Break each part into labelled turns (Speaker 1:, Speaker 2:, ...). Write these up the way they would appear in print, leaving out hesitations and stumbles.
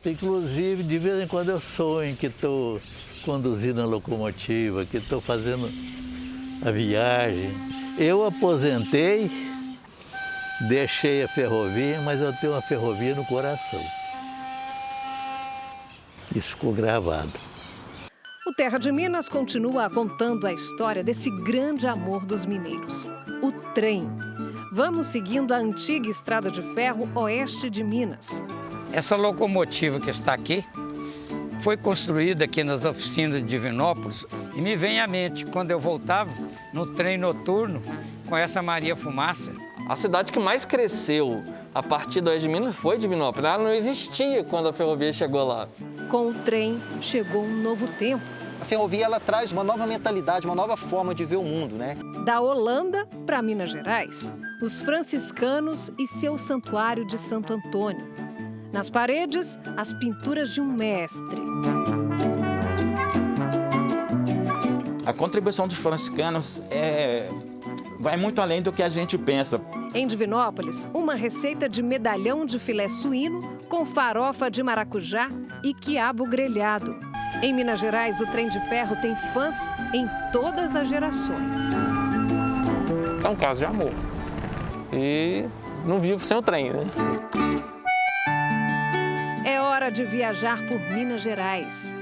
Speaker 1: Inclusive, de vez em quando eu sonho que estou conduzindo a locomotiva, que estou fazendo a viagem. Eu aposentei, deixei a ferrovia, mas eu tenho uma ferrovia no coração. Isso ficou gravado.
Speaker 2: O Terra de Minas continua contando a história desse grande amor dos mineiros, o trem. Vamos seguindo a antiga estrada de ferro oeste de Minas.
Speaker 3: Essa locomotiva que está aqui foi construída aqui nas oficinas de Divinópolis e me vem à mente quando eu voltava no trem noturno com essa Maria Fumaça.
Speaker 4: A cidade que mais cresceu a partir do oeste de Minas foi Divinópolis. Ela não existia quando a ferrovia chegou lá.
Speaker 2: Com o trem chegou um novo tempo.
Speaker 5: A ferrovia ela traz uma nova mentalidade, uma nova forma de ver o mundo, né?
Speaker 2: Da Holanda para Minas Gerais, os franciscanos e seu santuário de Santo Antônio. Nas paredes, as pinturas de um mestre.
Speaker 6: A contribuição dos franciscanos vai muito além do que a gente pensa.
Speaker 2: Em Divinópolis, uma receita de medalhão de filé suíno com farofa de maracujá e quiabo grelhado. Em Minas Gerais, o trem de ferro tem fãs em todas as gerações.
Speaker 7: É um caso de amor. E não vivo sem o trem, né?
Speaker 2: É hora de viajar por Minas Gerais.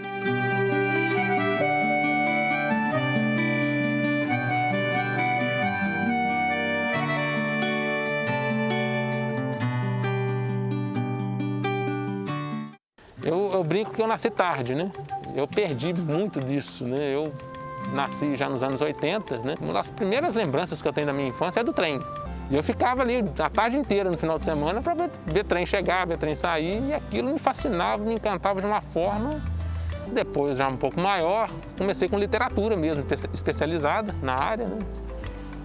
Speaker 7: Eu brinco que eu nasci tarde, né? Eu perdi muito disso, né? Eu nasci já nos anos 80, né? Uma das primeiras lembranças que eu tenho da minha infância é do trem. E eu ficava ali a tarde inteira no final de semana para ver trem chegar, ver trem sair, e aquilo me fascinava, me encantava de uma forma. Depois, já um pouco maior, comecei com literatura mesmo, especializada na área, né?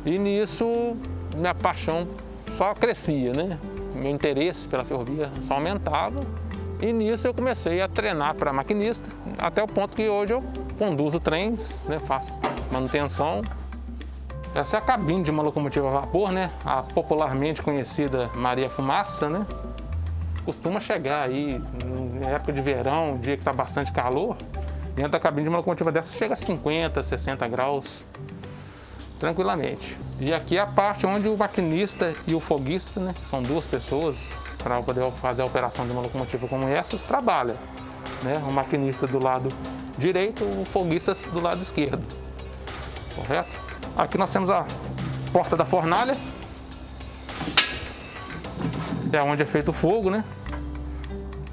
Speaker 7: E nisso, minha paixão só crescia, né? Meu interesse pela ferrovia só aumentava. E nisso eu comecei a treinar para maquinista, até o ponto que hoje eu conduzo trens, né? Faço manutenção. Essa é a cabine de uma locomotiva a vapor, né? A popularmente conhecida Maria Fumaça, né? Costuma chegar aí, na época de verão, dia que está bastante calor, dentro da cabine de uma locomotiva dessa chega a 50, 60 graus, tranquilamente. E aqui é a parte onde o maquinista e o foguista, né? São duas pessoas, para poder fazer a operação de uma locomotiva como essa, trabalham, né? O maquinista do lado direito, o foguista do lado esquerdo, correto? Aqui nós temos a porta da fornalha, é onde é feito o fogo, né?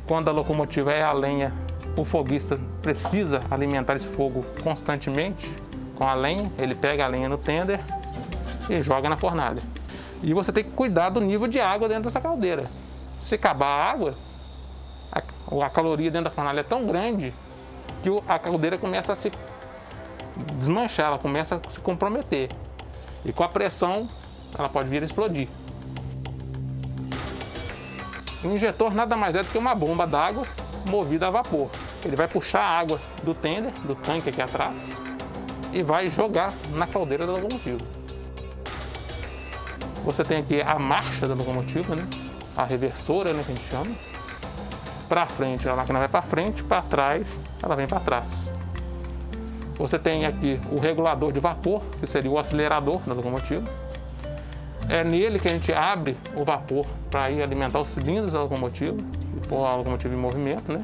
Speaker 7: Quando a locomotiva é a lenha, o foguista precisa alimentar esse fogo constantemente com a lenha. Ele pega a lenha no tender e joga na fornalha. E você tem que cuidar do nível de água dentro dessa caldeira. Se acabar a água, a caloria dentro da fornalha é tão grande que a caldeira começa a se desmanchar, ela começa a se comprometer. E com a pressão, ela pode vir a explodir. O injetor nada mais é do que uma bomba d'água movida a vapor. Ele vai puxar a água do tender, do tanque aqui atrás, e vai jogar na caldeira da locomotiva. Você tem aqui a marcha da locomotiva, né? A reversora, né, que a gente chama. Para frente, a máquina vai para frente, para trás, ela vem para trás. Você tem aqui o regulador de vapor, que seria o acelerador da locomotiva. É nele que a gente abre o vapor para ir alimentar os cilindros da locomotiva e pôr a locomotiva em movimento, né?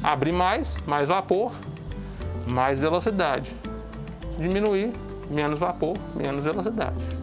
Speaker 7: Abrir mais vapor, mais velocidade. Diminuir, menos vapor, menos velocidade.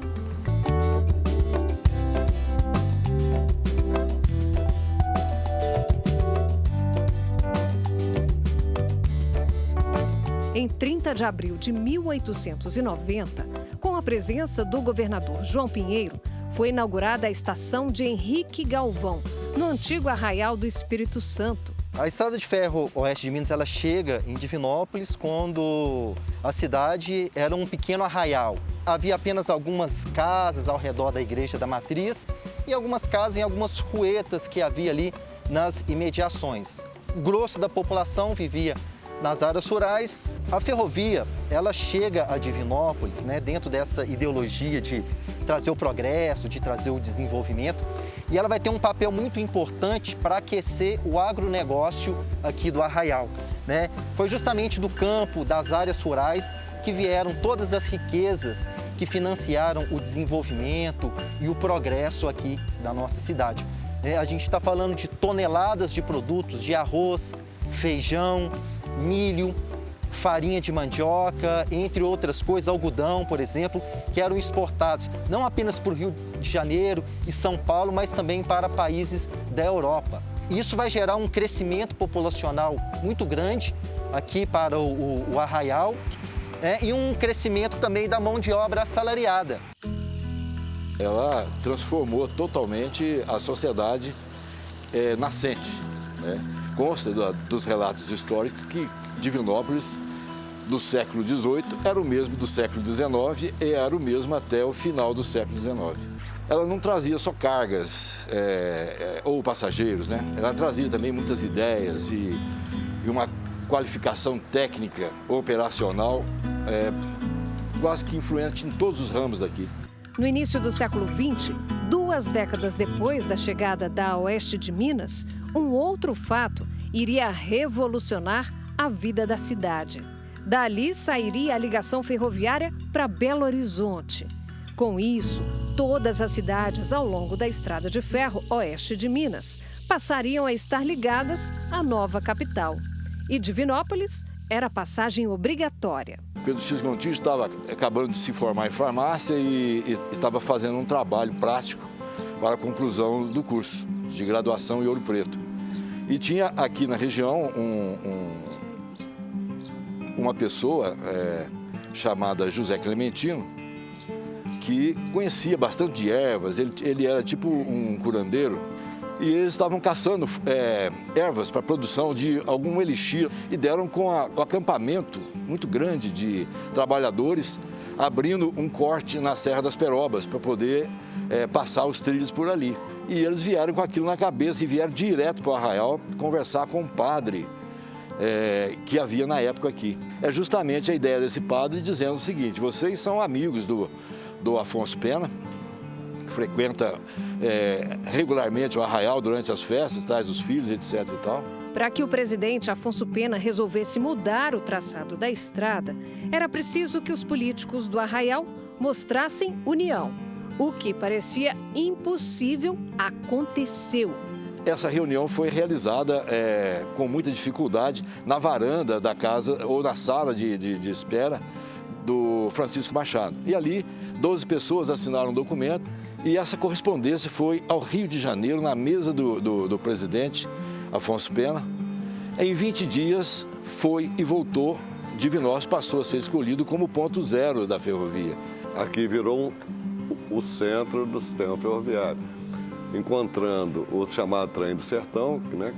Speaker 2: Em 30 de abril de 1890, com a presença do governador João Pinheiro, foi inaugurada a estação de Henrique Galvão, no antigo Arraial do Espírito Santo.
Speaker 5: A estrada de ferro oeste de Minas ela chega em Divinópolis quando a cidade era um pequeno arraial. Havia apenas algumas casas ao redor da igreja da Matriz e algumas casas em algumas ruetas que havia ali nas imediações. O grosso da população vivia nas áreas rurais. A ferrovia, ela chega a Divinópolis, né, dentro dessa ideologia de trazer o progresso, de trazer o desenvolvimento. e ela vai ter um papel muito importante para aquecer o agronegócio aqui do Arraial, né? Foi justamente do campo, das áreas rurais, que vieram todas as riquezas que financiaram o desenvolvimento e o progresso aqui da nossa cidade. A gente está falando de toneladas de produtos, de arroz, feijão, milho, farinha de mandioca, entre outras coisas, algodão, por exemplo, que eram exportados não apenas para o Rio de Janeiro e São Paulo, mas também para países da Europa. Isso vai gerar um crescimento populacional muito grande aqui para o Arraial, e um crescimento também da mão de obra assalariada.
Speaker 8: Ela transformou totalmente a sociedade nascente, né? Consta dos relatos históricos que Divinópolis, do século XVIII, era o mesmo do século XIX e era o mesmo até o final do século XIX. Ela não trazia só cargas ou passageiros, né? Ela trazia também muitas ideias e uma qualificação técnica, operacional, quase que influente em todos os ramos daqui.
Speaker 2: No início do século XX, 2 décadas depois da chegada da Oeste de Minas, um outro fato iria revolucionar a vida da cidade. Dali sairia a ligação ferroviária para Belo Horizonte. Com isso, todas as cidades ao longo da Estrada de Ferro Oeste de Minas passariam a estar ligadas à nova capital. E Divinópolis era passagem obrigatória.
Speaker 8: Pedro X. Gontijo estava acabando de se formar em farmácia e estava fazendo um trabalho prático para a conclusão do curso de graduação em Ouro Preto. E tinha aqui na região uma pessoa chamada José Clementino, que conhecia bastante de ervas, ele era tipo um curandeiro, e eles estavam caçando ervas para a produção de algum elixir e deram com o acampamento muito grande de trabalhadores, abrindo um corte na Serra das Perobas para poder passar os trilhos por ali. E eles vieram com aquilo na cabeça e vieram direto para o Arraial conversar com o padre que havia na época aqui. É justamente a ideia desse padre dizendo o seguinte: vocês são amigos do Afonso Pena, que frequenta regularmente o Arraial durante as festas, traz os filhos, etc. e tal.
Speaker 2: Para que o presidente Afonso Pena resolvesse mudar o traçado da estrada, era preciso que os políticos do Arraial mostrassem união. O que parecia impossível aconteceu.
Speaker 8: Essa reunião foi realizada com muita dificuldade na varanda da casa ou na sala de espera do Francisco Machado. E ali, 12 pessoas assinaram um documento e essa correspondência foi ao Rio de Janeiro, na mesa do presidente Afonso Pena. Em 20 dias, foi e voltou. Divinópolis passou a ser escolhido como ponto zero da ferrovia.
Speaker 9: Aqui virou o centro do sistema ferroviário, encontrando o chamado Trem do Sertão, né,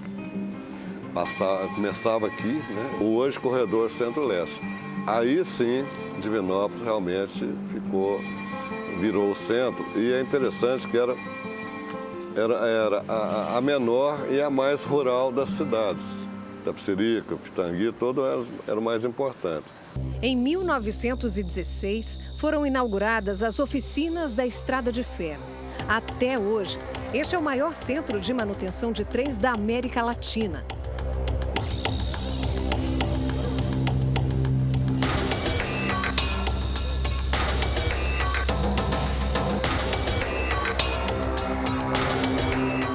Speaker 9: começava aqui, né, o hoje corredor Centro-Leste. Aí sim, Divinópolis realmente virou o centro, e é interessante que era a menor e a mais rural das cidades. Tapicerica, Pitangui, todos eram mais importantes.
Speaker 2: Em 1916, foram inauguradas as oficinas da Estrada de Ferro. Até hoje, este é o maior centro de manutenção de trens da América Latina.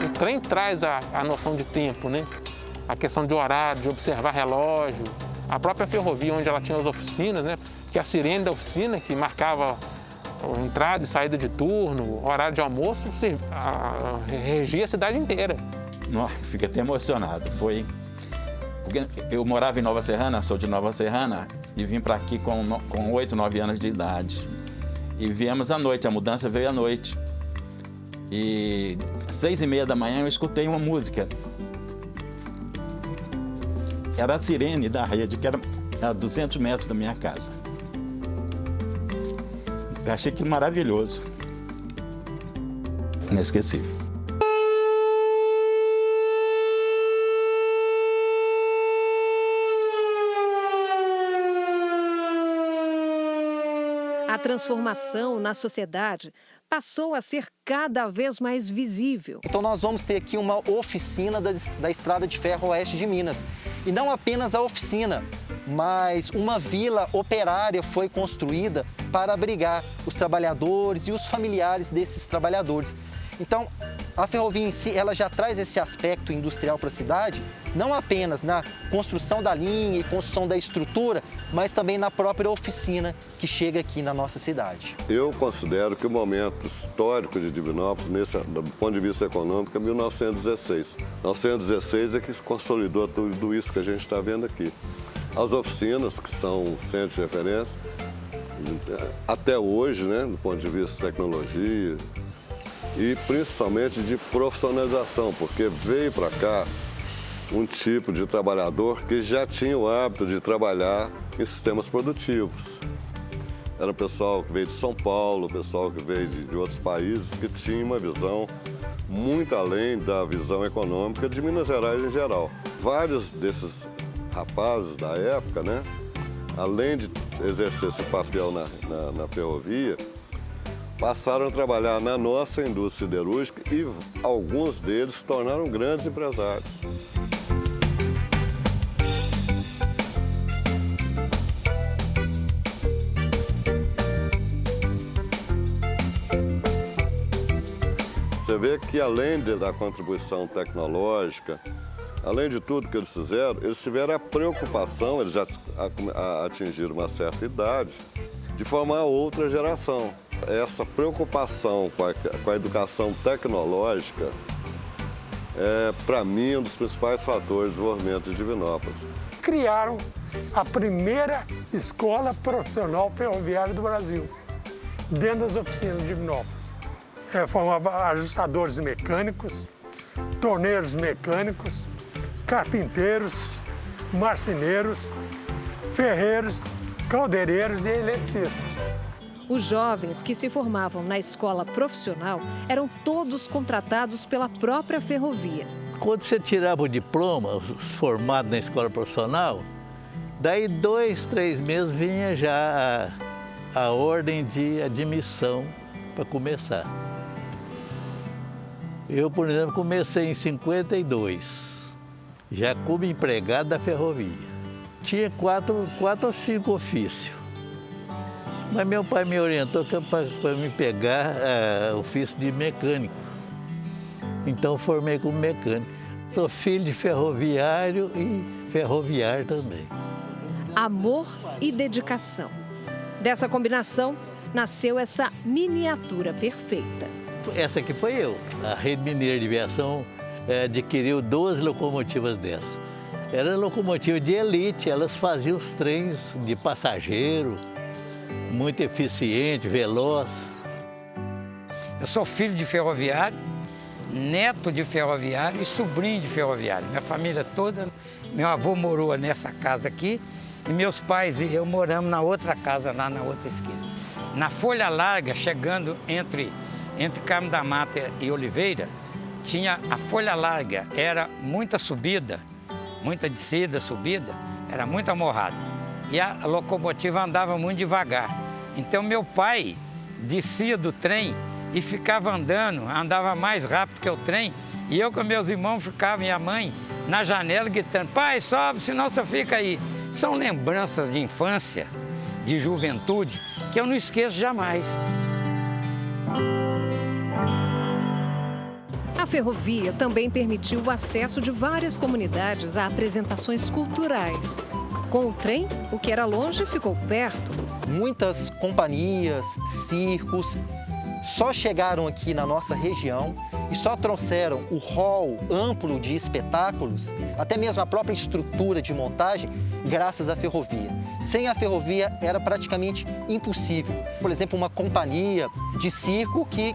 Speaker 7: O trem traz a noção de tempo, né? A questão de horário, de observar relógio. A própria ferrovia, onde ela tinha as oficinas, né? Que a sirene da oficina, que marcava a entrada e saída de turno, horário de almoço, regia a cidade inteira.
Speaker 6: Nossa, fiquei até emocionado. Porque eu morava em Nova Serrana, sou de Nova Serrana, e vim para aqui com 8, 9 anos de idade. E viemos à noite, a mudança veio à noite. E às 6h30 da manhã eu escutei uma música. Era a sirene da rede, que era a 200 metros da minha casa. Eu achei aquilo maravilhoso. Inesquecível.
Speaker 2: A transformação na sociedade passou a ser cada vez mais visível.
Speaker 5: Então nós vamos ter aqui uma oficina da Estrada de Ferro Oeste de Minas. E não apenas a oficina, mas uma vila operária foi construída para abrigar os trabalhadores e os familiares desses trabalhadores. Então, a ferrovia em si, ela já traz esse aspecto industrial para a cidade, não apenas na construção da linha e construção da estrutura, mas também na própria oficina que chega aqui na nossa cidade.
Speaker 9: Eu considero que o momento histórico de Divinópolis, do ponto de vista econômico, é 1916. 1916 é que se consolidou tudo isso que a gente está vendo aqui. As oficinas, que são centros de referência, até hoje, né, do ponto de vista de tecnologia, e principalmente de profissionalização, porque veio para cá um tipo de trabalhador que já tinha o hábito de trabalhar em sistemas produtivos. Era o pessoal que veio de São Paulo, o pessoal que veio de outros países, que tinha uma visão muito além da visão econômica de Minas Gerais em geral. Vários desses rapazes da época, né, além de exercer esse papel na ferrovia, passaram a trabalhar na nossa indústria siderúrgica e alguns deles se tornaram grandes empresários. Você vê que além da contribuição tecnológica, além de tudo que eles fizeram, eles tiveram a preocupação, eles já atingiram uma certa idade, de formar outra geração. Essa preocupação com a educação tecnológica é, para mim, um dos principais fatores de desenvolvimento de Divinópolis.
Speaker 10: Criaram a primeira escola profissional ferroviária do Brasil, dentro das oficinas de Divinópolis. Formava ajustadores mecânicos, torneiros mecânicos, carpinteiros, marceneiros, ferreiros, caldeireiros e eletricistas.
Speaker 2: Os jovens que se formavam na escola profissional eram todos contratados pela própria ferrovia.
Speaker 1: Quando você tirava o diploma, formado na escola profissional, daí 2, 3 meses vinha já a ordem de admissão para começar. Eu, por exemplo, comecei em 52, já como empregado da ferrovia. Tinha 4 ou 5 ofícios. Mas meu pai me orientou para me pegar ofício de mecânico. Então formei como mecânico. Sou filho de ferroviário e ferroviário também.
Speaker 2: Amor e dedicação. Dessa combinação nasceu essa miniatura perfeita.
Speaker 1: Essa aqui foi eu. A Rede Mineira de Aviação adquiriu 12 locomotivas dessas. Era locomotiva de elite, elas faziam os trens de passageiro, muito eficiente, veloz.
Speaker 3: Eu sou filho de ferroviário, neto de ferroviário e sobrinho de ferroviário. Minha família toda, meu avô morou nessa casa aqui e meus pais e eu moramos na outra casa, lá na outra esquina. Na Folha Larga, chegando entre Carmo da Mata e Oliveira, tinha a Folha Larga, era muita subida, muita descida, subida, era muito amorrado. E a locomotiva andava muito devagar. Então meu pai descia do trem e ficava andando, andava mais rápido que o trem. E eu com meus irmãos ficava, e a mãe, na janela gritando, pai, sobe, senão você fica aí. São lembranças de infância, de juventude, que eu não esqueço jamais.
Speaker 2: A ferrovia também permitiu o acesso de várias comunidades a apresentações culturais. Com o trem, o que era longe ficou perto.
Speaker 5: Muitas companhias, circos, só chegaram aqui na nossa região e só trouxeram o hall amplo de espetáculos, até mesmo a própria estrutura de montagem, graças à ferrovia. Sem a ferrovia era praticamente impossível. Por exemplo, uma companhia de circo que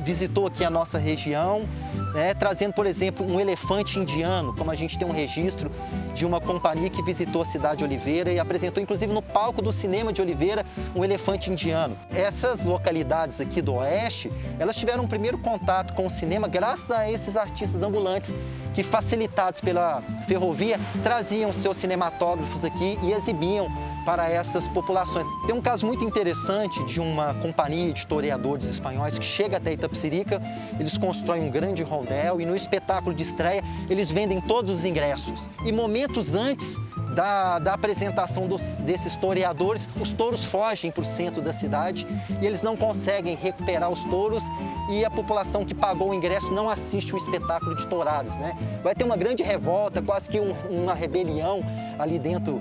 Speaker 5: visitou aqui a nossa região né, trazendo, por exemplo, um elefante indiano, como a gente tem um registro de uma companhia que visitou a cidade de Oliveira e apresentou, inclusive, no palco do cinema de Oliveira, um elefante indiano. Essas localidades aqui do Oeste, elas tiveram um primeiro contato com o cinema graças a esses artistas ambulantes que, facilitados pela ferrovia, traziam seus cinematógrafos aqui e exibiam para essas populações. Tem um caso muito interessante de uma companhia de historiadores espanhóis que chega até Itapecerica, eles constroem um grande rondel e no espetáculo de estreia eles vendem todos os ingressos. E momentos antes da apresentação desses historiadores, os touros fogem para o centro da cidade e eles não conseguem recuperar os touros e a população que pagou o ingresso não assiste o espetáculo de touradas, né? Vai ter uma grande revolta, quase que uma rebelião ali dentro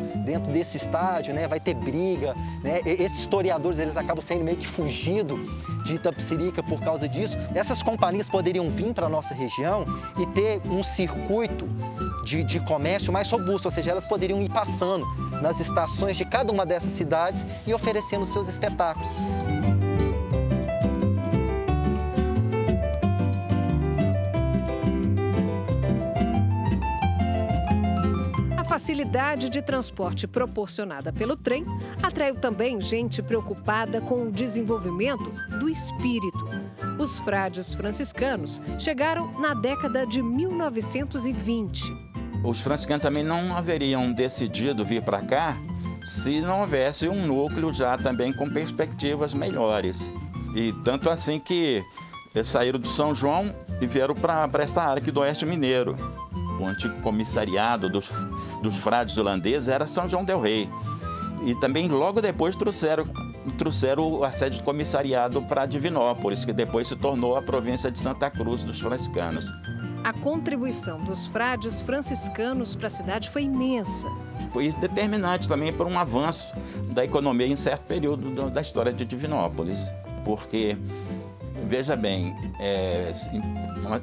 Speaker 5: desse estádio, né? Vai ter briga, né? Esses historiadores, eles acabam sendo meio que fugidos de Itapecerica por causa disso. Essas companhias poderiam vir para a nossa região e ter um circuito de comércio mais robusto, ou seja, elas poderiam ir passando nas estações de cada uma dessas cidades e oferecendo seus espetáculos.
Speaker 2: A facilidade de transporte proporcionada pelo trem atraiu também gente preocupada com o desenvolvimento do espírito. Os frades franciscanos chegaram na década de 1920.
Speaker 6: Os franciscanos também não haveriam decidido vir para cá se não houvesse um núcleo já também com perspectivas melhores. E tanto assim que eles saíram do São João e vieram para esta área aqui do Oeste Mineiro. O antigo comissariado dos frades holandeses era São João del Rei. E também logo depois trouxeram a sede do comissariado para Divinópolis, que depois se tornou a província de Santa Cruz dos franciscanos.
Speaker 2: A contribuição dos frades franciscanos para a cidade foi imensa.
Speaker 6: Foi determinante também para um avanço da economia em certo período da história de Divinópolis. Porque, veja bem,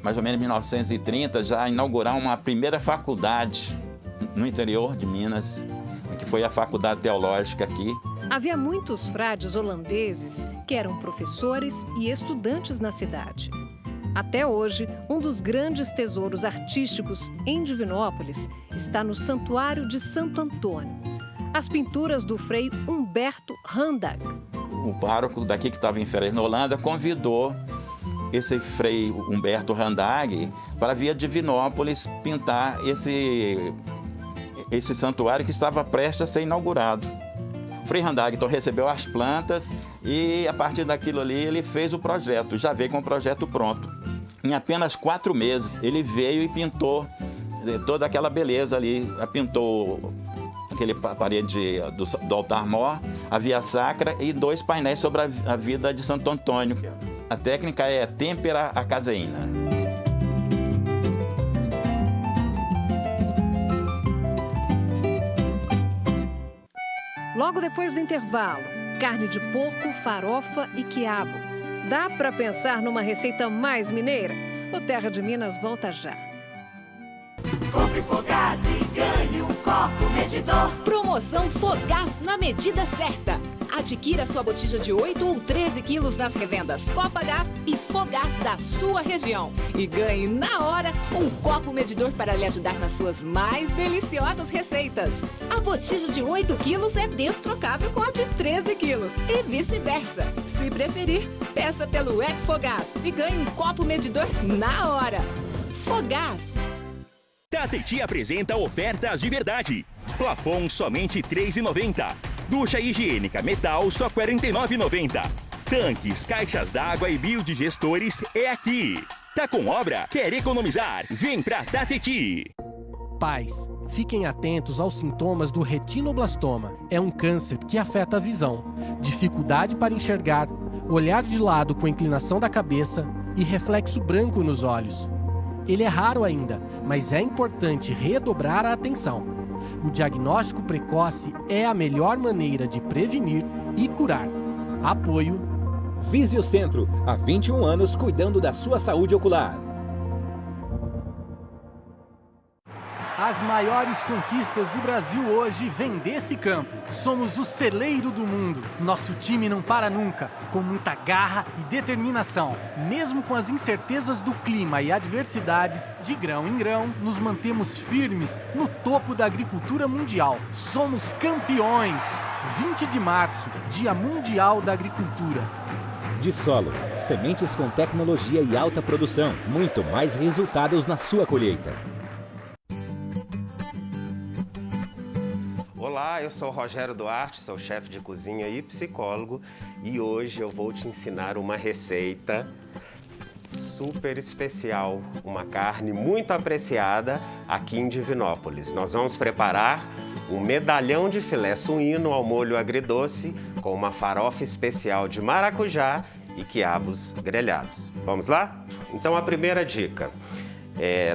Speaker 6: mais ou menos em 1930 já inauguraram uma primeira faculdade no interior de Minas, que foi a Faculdade Teológica aqui.
Speaker 2: Havia muitos frades holandeses que eram professores e estudantes na cidade. Até hoje, um dos grandes tesouros artísticos em Divinópolis está no Santuário de Santo Antônio. As pinturas do frei Humberto Randag.
Speaker 6: O pároco daqui que estava em férias na Holanda convidou esse frei Humberto Randag para vir a Divinópolis pintar esse santuário que estava prestes a ser inaugurado. O frei Randag então recebeu as plantas e a partir daquilo ali ele fez o projeto, já veio com o projeto pronto. Em apenas 4 meses ele veio e pintou toda aquela beleza ali, pintou aquele parede do altar-mor, a via sacra e 2 painéis sobre a vida de Santo Antônio. A técnica é têmpera a caseína.
Speaker 2: Logo depois do intervalo, carne de porco, farofa e quiabo. Dá para pensar numa receita mais mineira? O Terra de Minas volta já.
Speaker 11: Compre Fogás e ganhe um copo medidor. Promoção Fogás na medida certa. Adquira sua botija de 8 ou 13 quilos nas revendas Copagás e Fogás da sua região. E ganhe na hora um copo medidor para lhe ajudar nas suas mais deliciosas receitas. A botija de 8 quilos é destrocável com a de 13 quilos e vice-versa. Se preferir, peça pelo app Fogás e ganhe um copo medidor na hora. Fogás.
Speaker 12: Tati apresenta ofertas de verdade. Plafon somente R$ 3,90. Ducha higiênica metal só R$ 49,90. Tanques, caixas d'água e biodigestores é aqui. Tá com obra? Quer economizar? Vem pra Tati.
Speaker 13: Pais, fiquem atentos aos sintomas do retinoblastoma. É um câncer que afeta a visão, dificuldade para enxergar, olhar de lado com inclinação da cabeça e reflexo branco nos olhos. Ele é raro ainda, mas é importante redobrar a atenção. O diagnóstico precoce é a melhor maneira de prevenir e curar. Apoio
Speaker 14: Visiocentro, há 21 anos cuidando da sua saúde ocular.
Speaker 13: As maiores conquistas do Brasil hoje vêm desse campo. Somos o celeiro do mundo. Nosso time não para nunca, com muita garra e determinação. Mesmo com as incertezas do clima e adversidades, de grão em grão, nos mantemos firmes no topo da agricultura mundial. Somos campeões! 20 de março, Dia Mundial da Agricultura.
Speaker 14: Dissolo, sementes com tecnologia e alta produção. Muito mais resultados na sua colheita.
Speaker 15: Olá, eu sou Rogério Duarte, sou chefe de cozinha e psicólogo e hoje eu vou te ensinar uma receita super especial, uma carne muito apreciada aqui em Divinópolis. Nós vamos preparar um medalhão de filé suíno ao molho agridoce com uma farofa especial de maracujá e quiabos grelhados. Vamos lá? Então a primeira dica.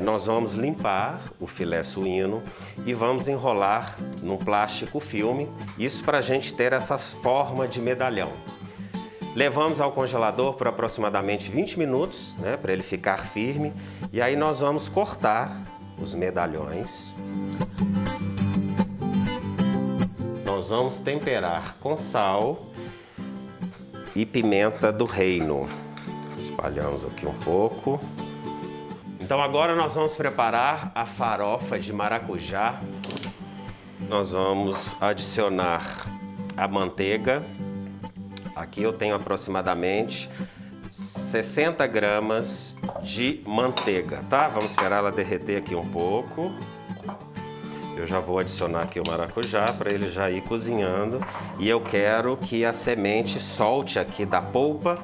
Speaker 15: Nós vamos limpar o filé suíno e vamos enrolar num plástico filme, isso para a gente ter essa forma de medalhão. Levamos ao congelador por aproximadamente 20 minutos, né, para ele ficar firme, e aí nós vamos cortar os medalhões. Nós vamos temperar com sal e pimenta do reino. Espalhamos aqui um pouco. Então agora nós vamos preparar a farofa de maracujá. Nós vamos adicionar a manteiga. Aqui eu tenho aproximadamente 60 gramas de manteiga, tá? Vamos esperar ela derreter aqui um pouco. Eu já vou adicionar aqui o maracujá para ele já ir cozinhando. E eu quero que a semente solte aqui da polpa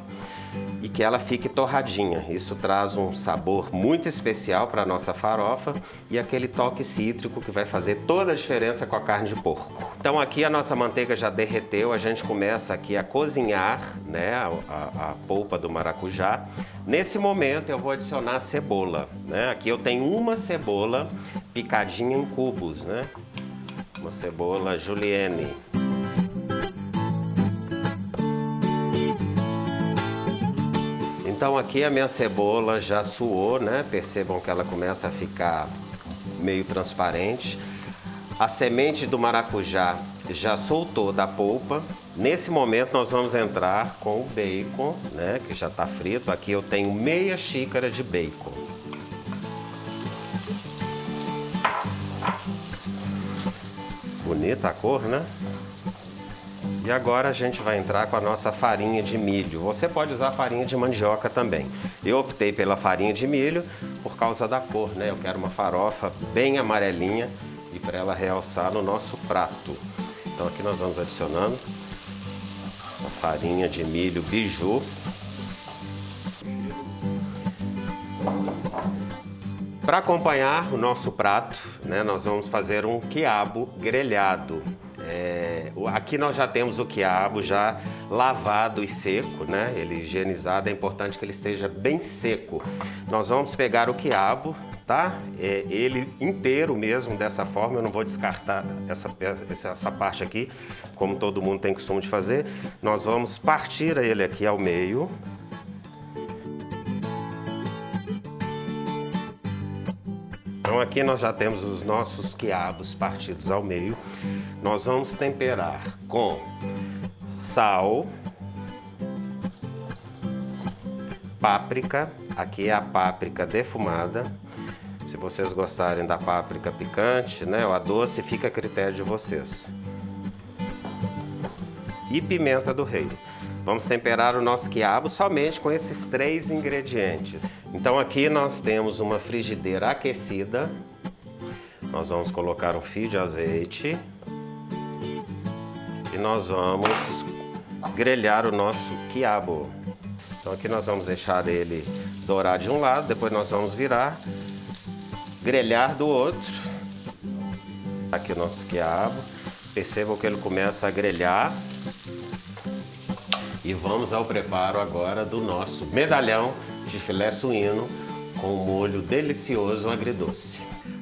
Speaker 15: e que ela fique torradinha. Isso traz um sabor muito especial para a nossa farofa e aquele toque cítrico que vai fazer toda a diferença com a carne de porco. Então aqui a nossa manteiga já derreteu, a gente começa aqui a cozinhar, né, a polpa do maracujá. Nesse momento eu vou adicionar a cebola, né? Aqui eu tenho uma cebola picadinha em cubos, né? Uma cebola julienne. Então aqui a minha cebola já suou, né? Percebam que ela começa a ficar meio transparente. A semente do maracujá já soltou da polpa. Nesse momento nós vamos entrar com o bacon, né? Que já está frito. Aqui eu tenho meia xícara de bacon. Bonita a cor, né? E agora a gente vai entrar com a nossa farinha de milho. Você pode usar farinha de mandioca também. Eu optei pela farinha de milho por causa da cor, né? Eu quero uma farofa bem amarelinha e para ela realçar no nosso prato. Então aqui nós vamos adicionando a farinha de milho biju. Para acompanhar o nosso prato, né, nós vamos fazer um quiabo grelhado. Aqui nós já temos o quiabo já lavado e seco, né? Ele higienizado, é importante que ele esteja bem seco. Nós vamos pegar o quiabo, tá? Ele inteiro mesmo, dessa forma, eu não vou descartar essa parte aqui, como todo mundo tem costume de fazer. Nós vamos partir ele aqui ao meio. Então aqui nós já temos os nossos quiabos partidos ao meio. Nós vamos temperar com sal, páprica, aqui é a páprica defumada. Se vocês gostarem da páprica picante, né, ou a doce, fica a critério de vocês. E pimenta do reino. Vamos temperar o nosso quiabo somente com esses 3 ingredientes. Então aqui nós temos uma frigideira aquecida. Nós vamos colocar um fio de azeite. E nós vamos grelhar o nosso quiabo. Então aqui nós vamos deixar ele dourar de um lado, depois nós vamos virar, grelhar do outro. Aqui o nosso quiabo. Percebam que ele começa a grelhar. E vamos ao preparo agora do nosso medalhão de filé suíno com um molho delicioso agridoce.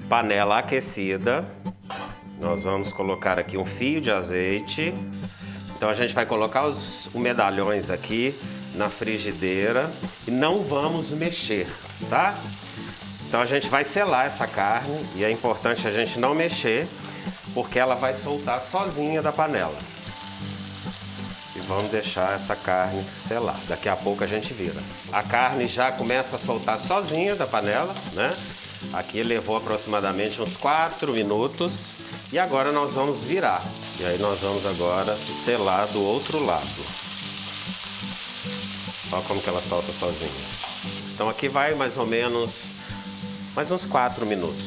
Speaker 15: Panela aquecida, nós vamos colocar aqui um fio de azeite. Então a gente vai colocar os medalhões aqui na frigideira e não vamos mexer, tá? Então a gente vai selar essa carne e é importante a gente não mexer, porque ela vai soltar sozinha da panela. E vamos deixar essa carne selar. Daqui a pouco a gente vira. A carne já começa a soltar sozinha da panela, né? Aqui levou aproximadamente uns 4 minutos. E agora nós vamos virar. E aí nós vamos agora selar do outro lado. Olha como que ela solta sozinha. Então aqui vai mais ou menos mais uns 4 minutos.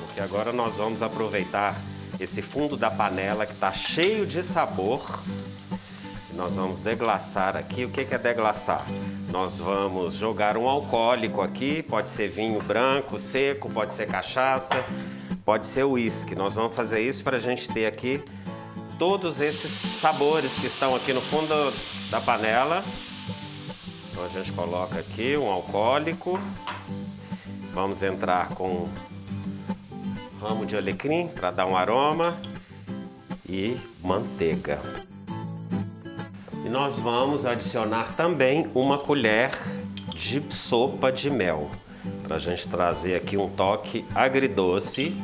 Speaker 15: Porque agora nós vamos aproveitar esse fundo da panela que está cheio de sabor. E nós vamos deglaçar aqui. O que é deglaçar? Nós vamos jogar um alcoólico aqui, pode ser vinho branco, seco, pode ser cachaça, pode ser uísque. Nós vamos fazer isso para a gente ter aqui todos esses sabores que estão aqui no fundo da panela. Então a gente coloca aqui um alcoólico. Vamos entrar com ramo de alecrim para dar um aroma e manteiga. E nós vamos adicionar também uma colher de sopa de mel, para a gente trazer aqui um toque agridoce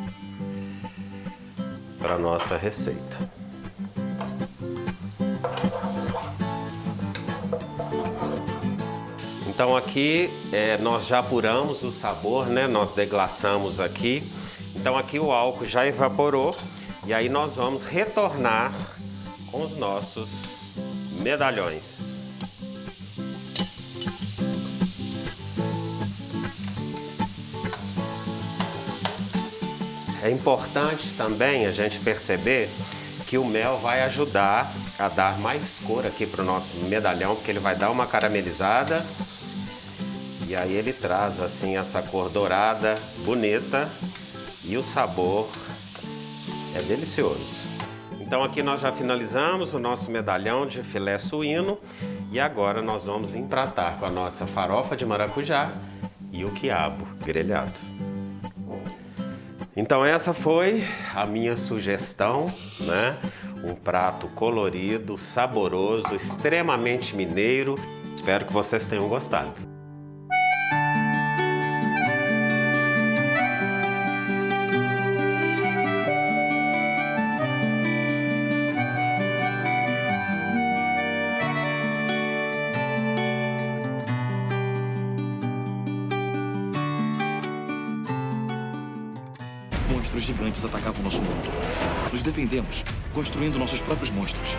Speaker 15: para a nossa receita. Então aqui nós já apuramos o sabor, né? Nós deglaçamos aqui. Então aqui o álcool já evaporou e aí nós vamos retornar com os nossos medalhões. É importante também a gente perceber que o mel vai ajudar a dar mais cor aqui para o nosso medalhão, porque ele vai dar uma caramelizada e aí ele traz assim essa cor dourada, bonita, e o sabor é delicioso. Então aqui nós já finalizamos o nosso medalhão de filé suíno e agora nós vamos empratar com a nossa farofa de maracujá e o quiabo grelhado. Então essa foi a minha sugestão, né? Um prato colorido, saboroso, extremamente mineiro. Espero que vocês tenham gostado.
Speaker 16: Monstros gigantes atacavam nosso mundo. Nos defendemos, construindo nossos próprios monstros.